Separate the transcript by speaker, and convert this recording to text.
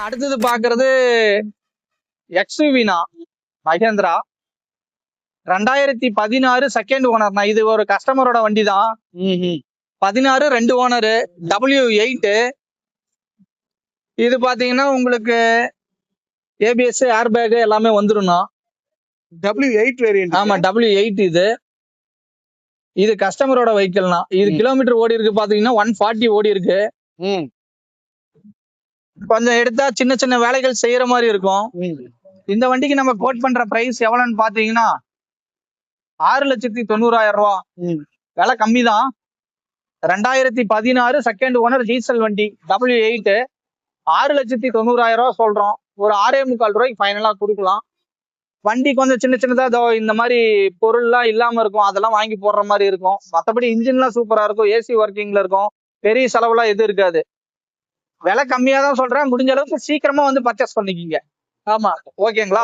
Speaker 1: அடுத்தது பாக்குறது எக்ஸ்யூவினா மகேந்திரா 2016 செகண்ட் ஓனர்னா. இது ஒரு கஸ்டமரோட வண்டி தான். 16 2 ஓனரு W8. இது பாத்தீங்கன்னா உங்களுக்கு ஏபிஎஸ் ஏர் பேக் எல்லாமே வந்துரும்ண்ணா.
Speaker 2: W8 variant.
Speaker 1: ஆமா W8 இது கஸ்டமரோட வெஹிக்கிள்னா. இது கிலோமீட்டர் ஓடி இருக்கு பாத்தீங்கன்னா 140 ஓடி இருக்கு. கொஞ்சம் எடுத்தா சின்ன சின்ன வேலைகள் செய்யற மாதிரி இருக்கும். இந்த வண்டிக்கு நம்ம கோட் பண்ற பிரைஸ் எவ்வளவுன்னு பாத்தீங்கன்னா 6,90,000 ரூபா. விலை கம்மி தான். 2016 செகண்ட் ஓனர் டீசல் வண்டி W8 6,90,000 ரூபா சொல்றோம். ஒரு 6,45 ரூபாய்க்கு ஃபைனலா கொடுக்கலாம். வண்டி கொஞ்சம் சின்ன சின்னதா இந்த மாதிரி பொருள்லாம் இல்லாம இருக்கும், அதெல்லாம் வாங்கி போடுற மாதிரி இருக்கும். மற்றபடி இன்ஜின்லாம் சூப்பரா இருக்கும், ஏசி ஒர்க்கிங்ல இருக்கும், பெரிய செலவுலாம் எதுவும் இருக்காது. விலை கம்மியா தான் சொல்றேன். முடிஞ்ச அளவுக்கு சீக்கிரமா வந்து பர்ச்சேஸ் பண்ணிக்கிங்க. ஆமா, ஓகேங்களா?